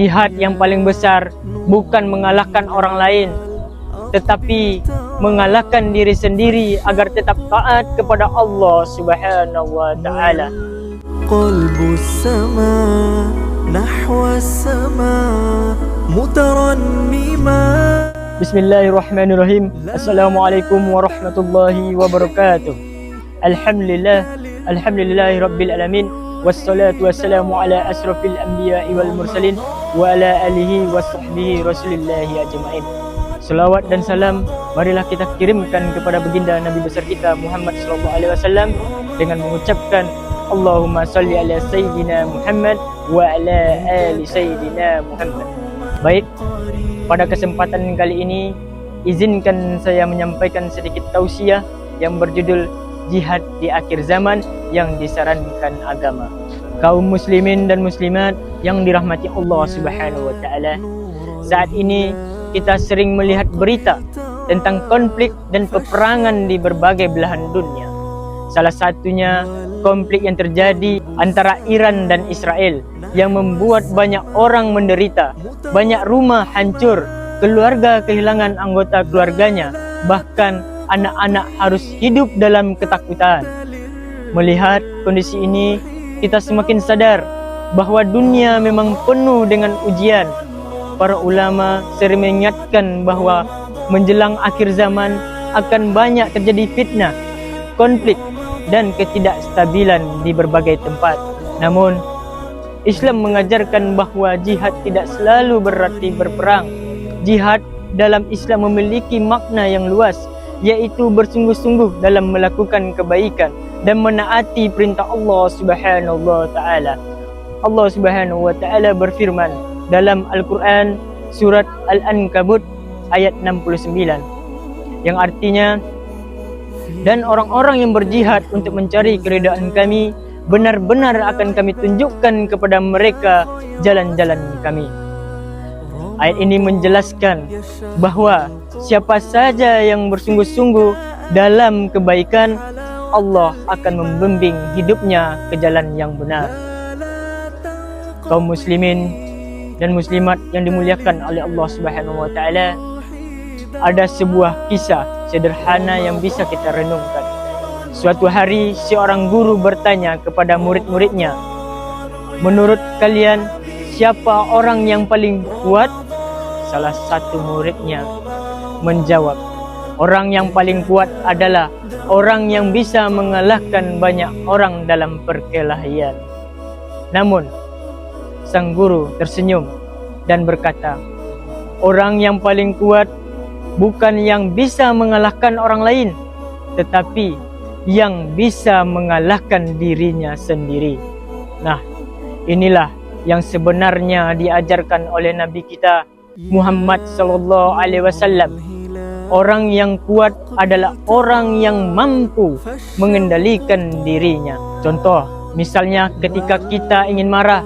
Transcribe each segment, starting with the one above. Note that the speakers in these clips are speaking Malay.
Jihad yang paling besar bukan mengalahkan orang lain, tetapi mengalahkan diri sendiri agar tetap taat kepada Allah Subhanahu wa taala. Qalbus sama nahwa sama mutarannima. Bismillahirrahmanirrahim. Assalamualaikum warahmatullahi wabarakatuh. Alhamdulillahi rabbil alamin. Wassalatu wassalamu ala asrafil anbiya'i wal mursalin wa ala alihi wa sahbihi rasulillahi ajma'in. Selawat dan salam marilah kita kirimkan kepada baginda Nabi besar kita Muhammad sallallahu alaihi wasallam dengan mengucapkan Allahumma salli ala sayyidina Muhammad wa ala ali sayyidina Muhammad. Baik, pada kesempatan kali ini izinkan saya menyampaikan sedikit tausiah yang berjudul Jihad di Akhir Zaman yang disarankan agama. Kaum muslimin dan muslimat yang dirahmati Allah Subhanahu wa taala, saat ini kita sering melihat berita tentang konflik dan peperangan di berbagai belahan dunia. Salah satunya konflik yang terjadi antara Iran dan Israel yang membuat banyak orang menderita, banyak rumah hancur, keluarga kehilangan anggota keluarganya, bahkan anak-anak harus hidup dalam ketakutan. Melihat kondisi ini, kita semakin sadar bahwa dunia memang penuh dengan ujian. Para ulama sering mengingatkan bahwa menjelang akhir zaman akan banyak terjadi fitnah, konflik, dan ketidakstabilan di berbagai tempat. Namun, Islam mengajarkan bahwa jihad tidak selalu berarti berperang. Jihad dalam Islam memiliki makna yang luas, yaitu bersungguh-sungguh dalam melakukan kebaikan dan menaati perintah Allah Subhanahu wa taala. Allah Subhanahu wa taala berfirman dalam Al-Qur'an surat Al-Ankabut ayat 69 yang artinya, dan orang-orang yang berjihad untuk mencari keridaan kami, benar-benar akan kami tunjukkan kepada mereka jalan-jalan kami. Ayat ini menjelaskan bahwa siapa saja yang bersungguh-sungguh dalam kebaikan, Allah akan membimbing hidupnya ke jalan yang benar. Kaum muslimin dan muslimat yang dimuliakan oleh Allah Subhanahu wa taala, ada sebuah kisah sederhana yang bisa kita renungkan. Suatu hari seorang guru bertanya kepada murid-muridnya, "Menurut kalian siapa orang yang paling kuat?" Salah satu muridnya menjawab, "Orang yang paling kuat adalah orang yang bisa mengalahkan banyak orang dalam perkelahian." Namun, sang guru tersenyum dan berkata, "Orang yang paling kuat bukan yang bisa mengalahkan orang lain, tetapi yang bisa mengalahkan dirinya sendiri." Nah, inilah yang sebenarnya diajarkan oleh Nabi kita Muhammad sallallahu alaihi wasallam. Orang yang kuat adalah orang yang mampu mengendalikan dirinya. Contoh, misalnya ketika kita ingin marah,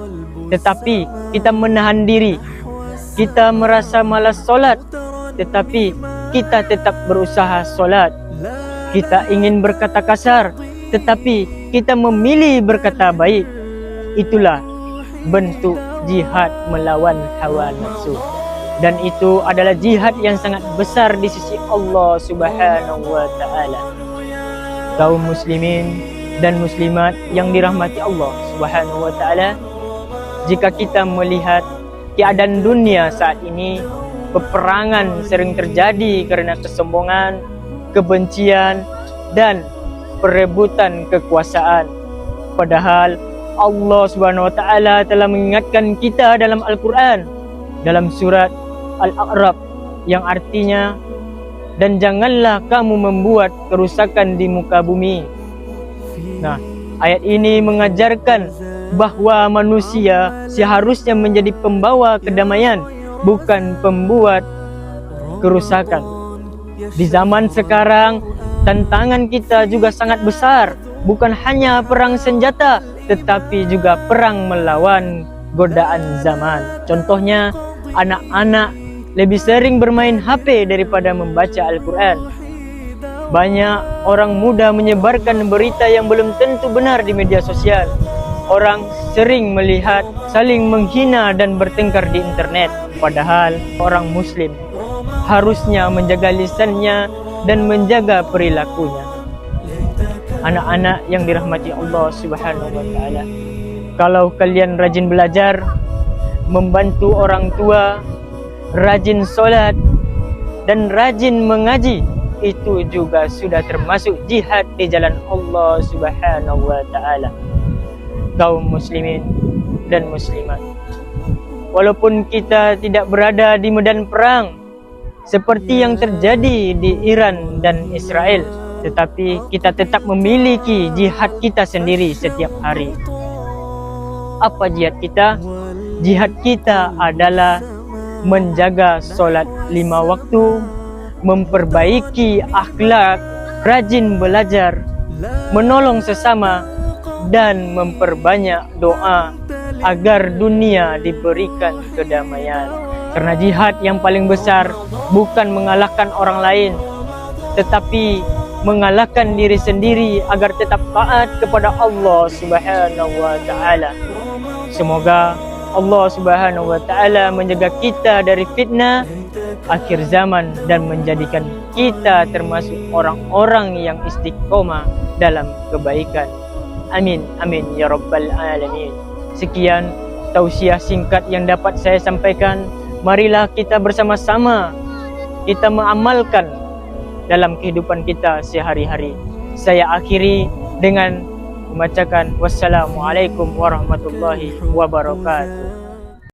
tetapi kita menahan diri. Kita merasa malas solat, tetapi kita tetap berusaha solat. Kita ingin berkata kasar, tetapi kita memilih berkata baik. Itulah bentuk jihad melawan hawa nafsu. Dan itu adalah jihad yang sangat besar di sisi Allah Subhanahu wa taala. Kaum muslimin dan muslimat yang dirahmati Allah Subhanahu wa taala, jika kita melihat keadaan dunia saat ini, peperangan sering terjadi karena kesombongan, kebencian, dan perebutan kekuasaan. Padahal Allah Subhanahu wa taala telah mengingatkan kita dalam Al-Qur'an dalam surat Al-A'raf yang artinya, "Dan janganlah kamu membuat kerusakan di muka bumi." Nah, ayat ini mengajarkan bahwa manusia seharusnya menjadi pembawa kedamaian, bukan pembuat kerusakan. Di zaman sekarang, tantangan kita juga sangat besar, bukan hanya perang senjata, tetapi juga perang melawan godaan zaman. Contohnya, anak-anak lebih sering bermain HP daripada membaca Al-Quran. Banyak orang muda menyebarkan berita yang belum tentu benar di media sosial. Orang sering melihat saling menghina dan bertengkar di internet. Padahal orang muslim harusnya menjaga lisannya dan menjaga perilakunya. Anak-anak yang dirahmati Allah Subhanahu wa taala, kalau kalian rajin belajar, membantu orang tua, rajin solat dan rajin mengaji, itu juga sudah termasuk jihad di jalan Allah Subhanahu wa taala. Kaum muslimin dan muslimat, walaupun kita tidak berada di medan perang seperti yang terjadi di Iran dan Israel, tetapi kita tetap memiliki jihad kita sendiri setiap hari. Apa jihad kita? Jihad kita adalah menjaga solat 5 waktu, memperbaiki akhlak, rajin belajar, menolong sesama, dan memperbanyak doa agar dunia diberikan kedamaian. Karena jihad yang paling besar bukan mengalahkan orang lain, tetapi mengalahkan diri sendiri agar tetap taat kepada Allah Subhanahu wa taala. Semoga Allah Subhanahu wa taala menjaga kita dari fitnah akhir zaman dan menjadikan kita termasuk orang-orang yang istiqomah dalam kebaikan. Amin, amin ya rabbal alamin. Sekian tausiah singkat yang dapat saya sampaikan. Marilah kita bersama-sama kita mengamalkan dalam kehidupan kita sehari-hari. Saya akhiri dengan membacakan wassalamualaikum warahmatullahi wabarakatuh.